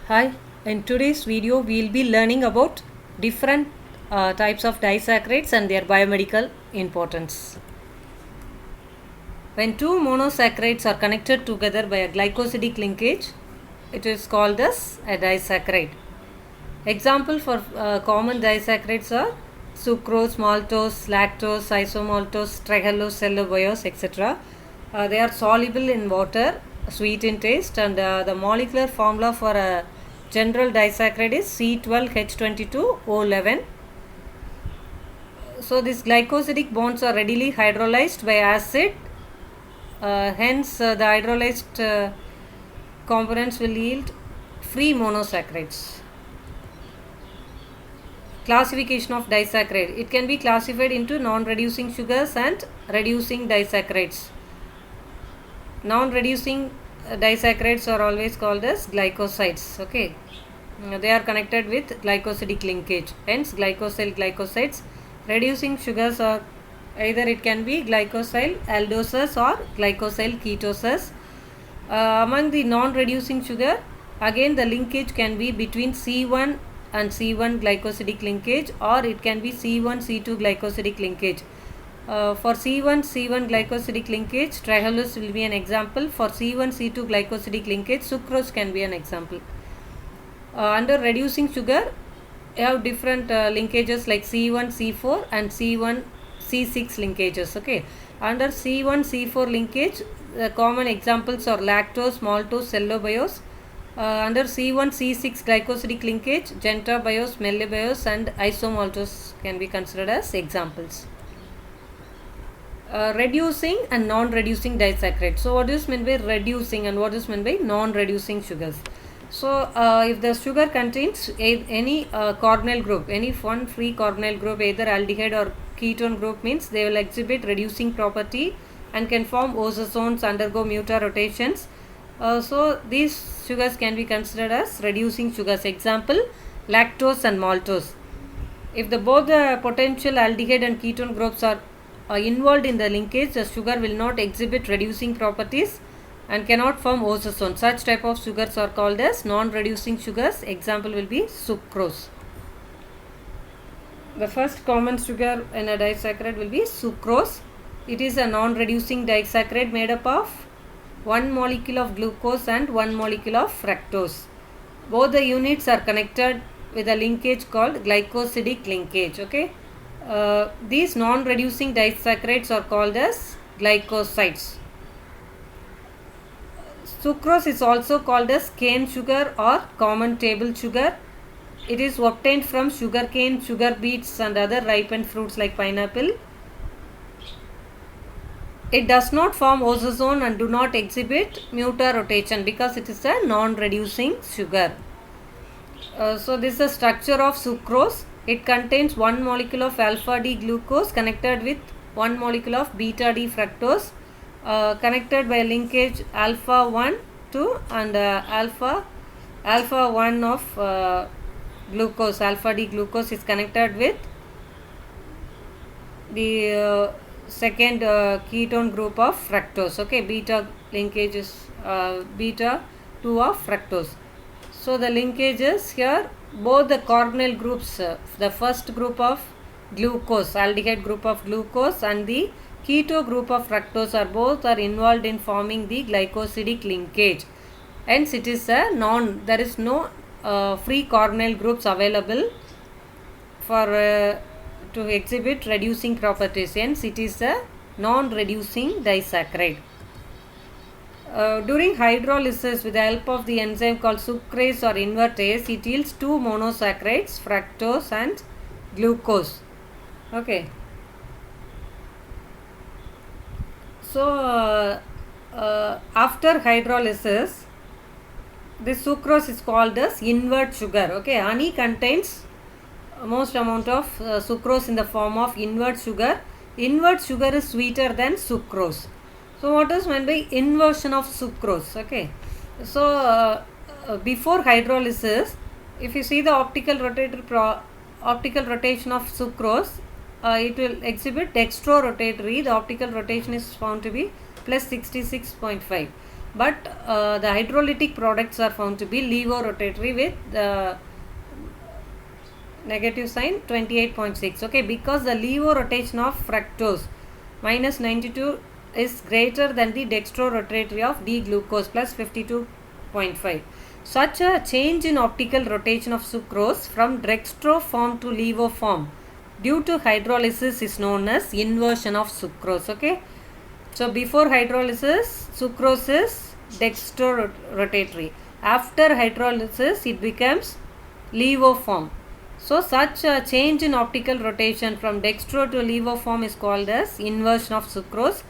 Hi, in today's video we will be learning about different types of disaccharides and their biomedical importance. When two monosaccharides are connected together by a glycosidic linkage, it is called as a disaccharide. Example for common disaccharides are sucrose, maltose, lactose, isomaltose, triglyceride, cellobiose, etc. They are soluble in water, sweet in taste, and the molecular formula for a general disaccharide is C12H22O11. So these glycosidic bonds are readily hydrolyzed by acid. Hence, the hydrolyzed components will yield free monosaccharides. Classification of disaccharide. It can be classified into non-reducing sugars and reducing disaccharides. Non-reducing disaccharides are always called as glycosides. Okay, they are connected with glycosidic linkage. Hence, glycosyl glycosides. Reducing sugars are either it can be glycosyl aldoses or glycosyl ketoses. Among the non-reducing sugar, again the linkage can be between C1 and C1 glycosidic linkage, or it can be C1 C2 glycosidic linkage. For C1 glycosidic linkage, triglyceride will be an example. For C1 C2 glycosidic linkage, sucrose can be an example. Under reducing sugar, you have different linkages like C1 C4 and C1 C6 linkages. Okay, under C1 C4 linkage, the common examples are lactose, maltose, cellobiose. Under C1 C6 glycosidic linkage, gentabiose, mellibiose, and isomaltose can be considered as examples. Reducing and non-reducing disaccharides. So what is meant by reducing and what is meant by non-reducing sugars? So if the sugar contains any carbonyl group, any one free carbonyl group, either aldehyde or ketone group, means they will exhibit reducing property and can form ozones, undergo mutar rotations. So these sugars can be considered as reducing sugars. Example, lactose and maltose. If both the potential aldehyde and ketone groups are involved in the linkage, the sugar will not exhibit reducing properties and cannot form ozone. Such type of sugars are called as non-reducing sugars. Example will be sucrose. The first common sugar in a disaccharide will be sucrose. It is a non-reducing disaccharide made up of one molecule of glucose and one molecule of fructose. Both the units are connected with a linkage called glycosidic linkage. Okay, these non-reducing disaccharides are called as glycosides. Sucrose is also called as cane sugar or common table sugar. It is obtained from sugarcane, sugar beets, and other ripened fruits like pineapple. It does not form ozone and do not exhibit mutar rotation because it is a non-reducing sugar. So this is the structure of sucrose. It contains one molecule of alpha D glucose connected with one molecule of beta D fructose, connected by linkage alpha 1 to and alpha 1 of glucose. Alpha D glucose is connected with the second ketone group of fructose. Okay, beta linkage is beta 2 of fructose. So the linkages here, both the carbonyl groups, the first group of glucose, aldehyde group of glucose, and the keto group of fructose are involved in forming the glycosidic linkage. Hence it is a there is no free carbonyl groups available for to exhibit reducing properties. Hence it is a non-reducing disaccharide. During hydrolysis with the help of the enzyme called sucrase or invertase, it yields two monosaccharides, fructose and glucose. Okay. So after hydrolysis, this sucrose is called as invert sugar. Okay, honey contains most amount of sucrose in the form of invert sugar. Invert sugar is sweeter than sucrose. So what is meant by inversion of sucrose? Okay, so before hydrolysis, if you see the optical rotation of sucrose, it will exhibit dextrorotatory. The optical rotation is found to be plus 66.5. but the hydrolytic products are found to be levorotatory with negative sign 28.6. Okay, because the levorotation of fructose minus 92 is greater than the dextrorotatory of D-glucose plus 52.5. Such a change in optical rotation of sucrose from dextro form to levo form due to hydrolysis is known as inversion of sucrose. Okay, so before hydrolysis sucrose is dextrorotatory. After hydrolysis it becomes levo form. So such a change in optical rotation from dextro to levo form is called as inversion of sucrose.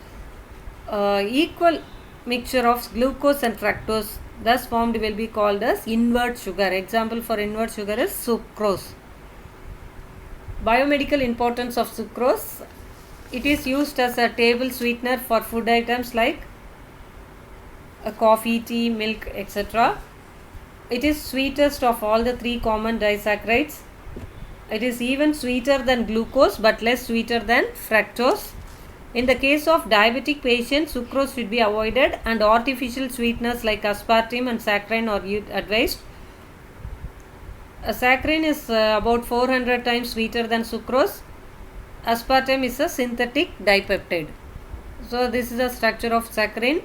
Equal mixture of glucose and fructose thus formed will be called as invert sugar. Example for invert sugar is sucrose. Biomedical importance of sucrose. It is used as a table sweetener for food items like coffee, tea, milk, etc. It is sweetest of all the three common disaccharides. It is even sweeter than glucose but less sweeter than fructose. In the case of diabetic patients, sucrose should be avoided and artificial sweeteners like aspartame and saccharin are advised. A saccharin is about 400 times sweeter than sucrose. Aspartame is a synthetic dipeptide. So this is the structure of saccharin.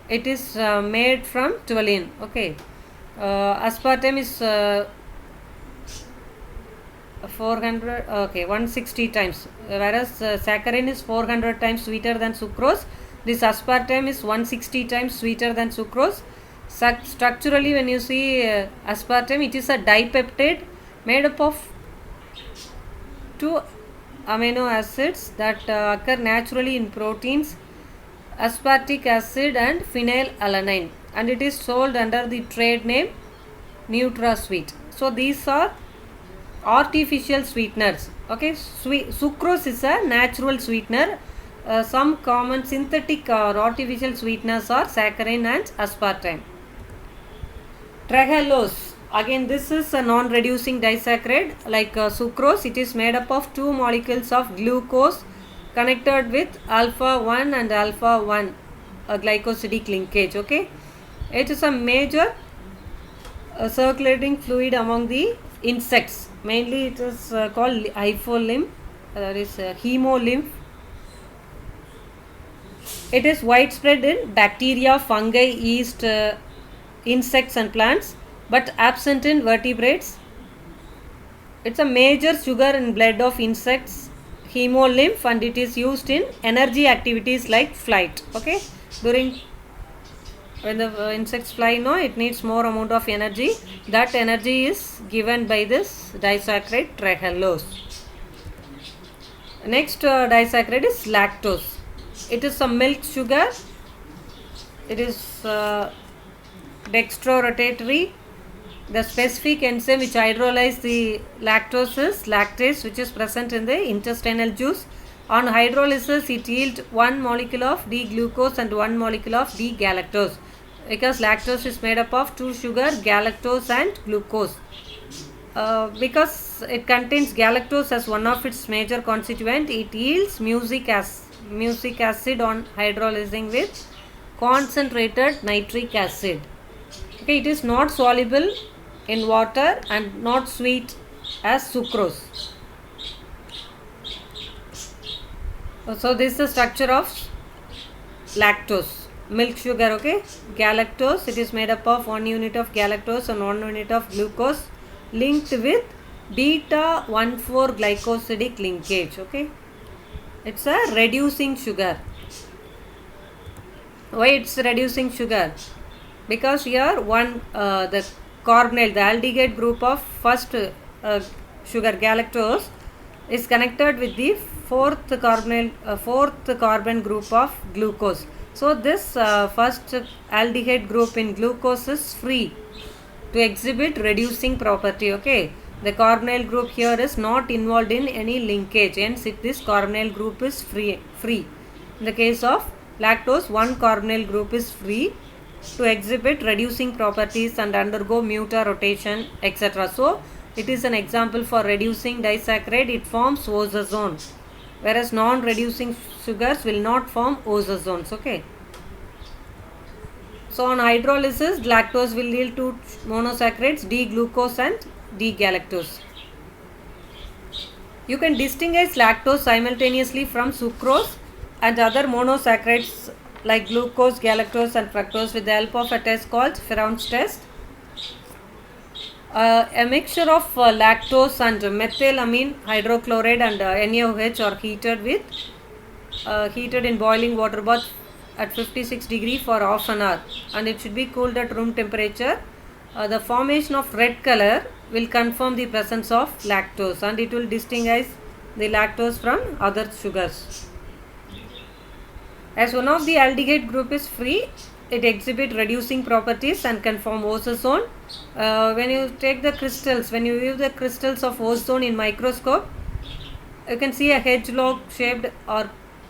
It is made from toluene. Okay, aspartame is 160 times, whereas saccharin is 400 times sweeter than sucrose. This aspartame is 160 times sweeter than sucrose. Structurally, when you see aspartame, it is a dipeptide made up of two amino acids that occur naturally in proteins, aspartic acid and phenylalanine, and it is sold under the trade name NutraSweet. So these are artificial sweeteners. Okay, sucrose is a natural sweetener. Some common synthetic or artificial sweeteners are saccharin and aspartame. Trehalose, again this is a non-reducing disaccharide like sucrose. It is made up of two molecules of glucose connected with alpha 1 and alpha 1 glycosidic linkage. Okay, it is a major circulating fluid among the insects. Mainly it is called hypolymph, that is hemolymph. It is widespread in bacteria, fungi, yeast, insects and plants, but absent in vertebrates. It's a major sugar in blood of insects, hemolymph, and it is used in energy activities like flight. Okay, during when the insects fly, it needs more amount of energy. That energy is given by this disaccharide trehalose. Next disaccharide is lactose. It is a milk sugar. It is dextrorotatory. The specific enzyme which hydrolyzes the lactose is lactase, which is present in the intestinal juice. On hydrolysis, it yields one molecule of D-glucose and one molecule of D-galactose, because lactose is made up of two sugar, galactose and glucose. Because it contains galactose as one of its major constituent, it yields mucic acid on hydrolyzing with concentrated nitric acid. Okay, it is not soluble in water and not sweet as sucrose. So this is the structure of lactose, milk sugar. Okay, galactose, it is made up of 1 unit of galactose and 1 unit of glucose linked with beta 1,4 glycosidic linkage. Okay, it's a reducing sugar. Why it's reducing sugar? Because here the carbonyl, the aldehyde group of first sugar galactose is connected with the fourth carbon group of glucose. So this first aldehyde group in glucose is free to exhibit reducing property. Okay, the carbonyl group here is not involved in any linkage, hence this carbonyl group is free. In the case of lactose, one carbonyl group is free to exhibit reducing properties and undergo muta-rotation, etc. So it is an example for reducing disaccharide. It forms ozozones, whereas non-reducing sugars will not form ozozones. Okay, So on hydrolysis, lactose will yield two monosaccharides, D-glucose and D-galactose. You can distinguish lactose simultaneously from sucrose and other monosaccharides like glucose, galactose and fructose with the help of a test called Ferrand's test. A mixture of lactose and methylamine hydrochloride and NaOH are heated in boiling water bath at 56 degrees for half an hour, and it should be cooled at room temperature. The formation of red color will confirm the presence of lactose, and it will distinguish the lactose from other sugars. As one of the aldehyde group is free, it exhibits reducing properties and can form ozone. When you take the crystals, when you view the crystals of ozone in microscope, you can see a hedgehog shaped or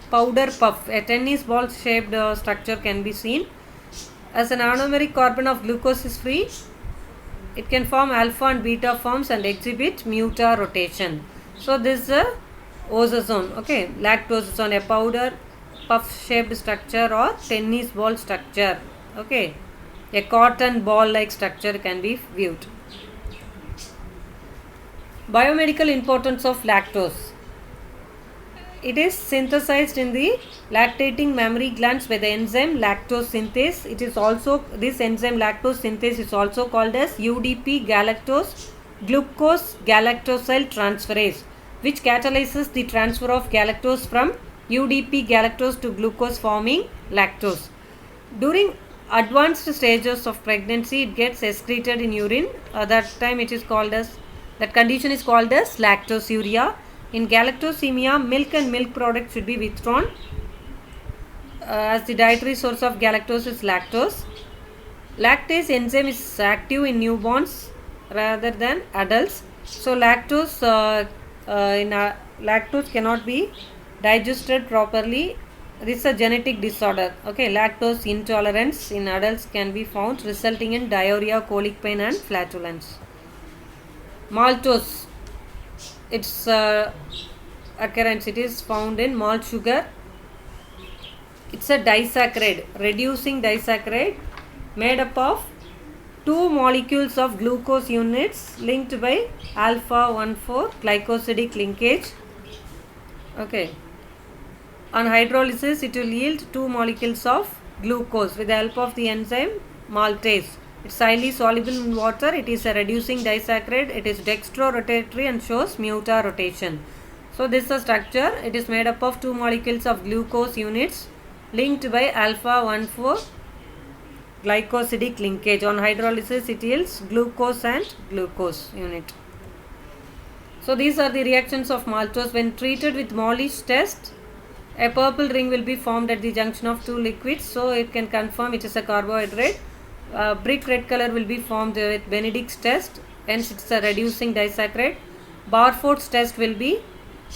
powder puff. A tennis ball shaped structure can be seen. As an anomeric carbon of glucose is free, it can form alpha and beta forms and exhibit muta rotation. So this is a ozone, okay, lactose, a powder puff shaped structure or tennis ball structure, okay, a cotton ball like structure can be viewed. Biomedical importance of lactose. It is synthesized in the lactating mammary glands by the enzyme lactose synthase. It is also, this enzyme lactose synthase is also called as UDP galactose glucose galactosyl transferase, which catalyzes the transfer of galactose from UDP galactose to glucose forming lactose. During advanced stages of pregnancy, it gets excreted in urine. That time it is called as, that condition is called as lactoseuria. In galactosemia, milk and milk products should be withdrawn as the dietary source of galactose is lactose. Lactase enzyme is active in newborns rather than adults. So lactose lactose cannot be digested properly. This is a genetic disorder. Okay, lactose intolerance in adults can be found, resulting in diarrhea, colic pain and flatulence. Maltose, its occurrence, it is found in malt sugar. It's a disaccharide, reducing disaccharide made up of two molecules of glucose units linked by alpha 1,4 glycosidic linkage. Okay. On hydrolysis, it will yield two molecules of glucose with the help of the enzyme maltase. It's highly soluble in water. It is a reducing disaccharide. It is dextrorotatory and shows muta rotation. So this is a structure. It is made up of two molecules of glucose units linked by alpha 1,4 glycosidic linkage. On hydrolysis, it yields glucose and glucose unit. So these are the reactions of maltose. When treated with Molisch test, a purple ring will be formed at the junction of two liquids, so it can confirm it is a carbohydrate. Brick red color will be formed with Benedict's test, hence it's a reducing disaccharide. Barfoot's test will be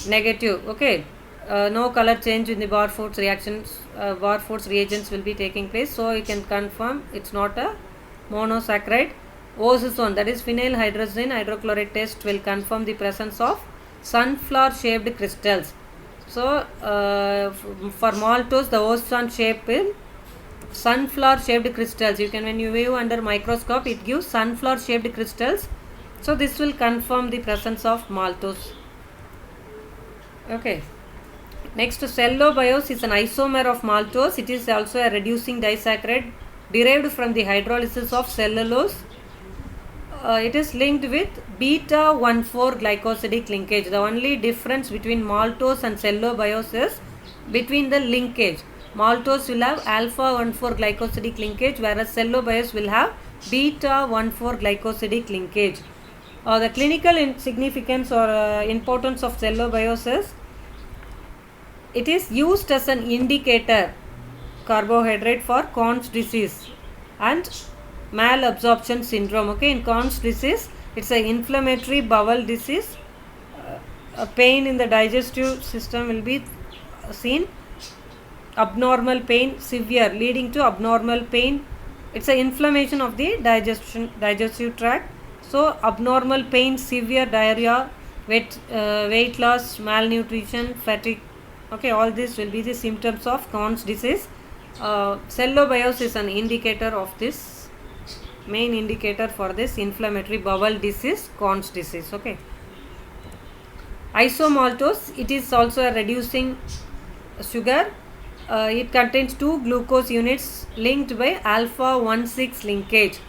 negative. Okay, no color change in the Barfoot's reactions. Barfoot's reagents will be taking place, so you can confirm it's not a monosaccharide. Ozone, that is phenyl hydrazine hydrochloride test, will confirm the presence of sunflower shaped crystals. So for maltose, the ozone shape is sunflower shaped crystals. You can, when you view under microscope, it gives sunflower shaped crystals. So this will confirm the presence of maltose. Okay. Next, cellobiose is an isomer of maltose. It is also a reducing disaccharide derived from the hydrolysis of cellulose. It is linked with beta 1,4 glycosidic linkage. The only difference between maltose and cellobiose is between the linkage. Maltose will have alpha 1,4 glycosidic linkage, whereas cellobiose will have beta 1,4 glycosidic linkage. The clinical significance or importance of cellobiose is, it is used as an indicator carbohydrate for Crohn's disease and malabsorption syndrome. Okay, in Crohn's disease, it's an inflammatory bowel disease. A pain in the digestive system will be seen. Abnormal pain, severe, leading to abnormal pain. It's an inflammation of the digestive tract. So abnormal pain, severe diarrhea, weight loss, malnutrition, fatigue. Okay, all this will be the symptoms of Crohn's disease. Cellobiose is an indicator of this, main indicator for this inflammatory bowel disease, Crohn's disease. Okay. Isomaltose, it is also a reducing sugar. It contains 2 glucose units linked by alpha 1,6 linkage.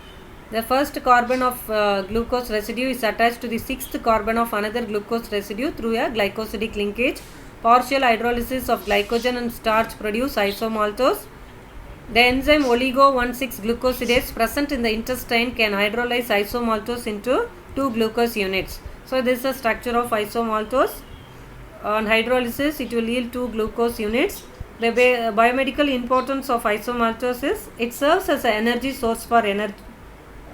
The first carbon of glucose residue is attached to the 6th carbon of another glucose residue through a glycosidic linkage. Partial hydrolysis of glycogen and starch produce isomaltose. The enzyme oligo-1,6-glucosidase present in the intestine can hydrolyze isomaltose into 2 glucose units. So this is the structure of isomaltose. On hydrolysis, it will yield 2 glucose units. The biomedical importance of isomaltose is it serves as an energy source for energy.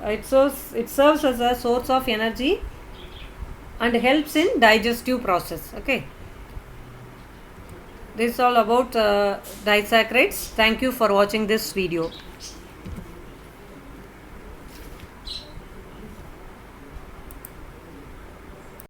It serves as a source of energy and helps in digestive process. Okay. This is all about disaccharides. Thank you for watching this video.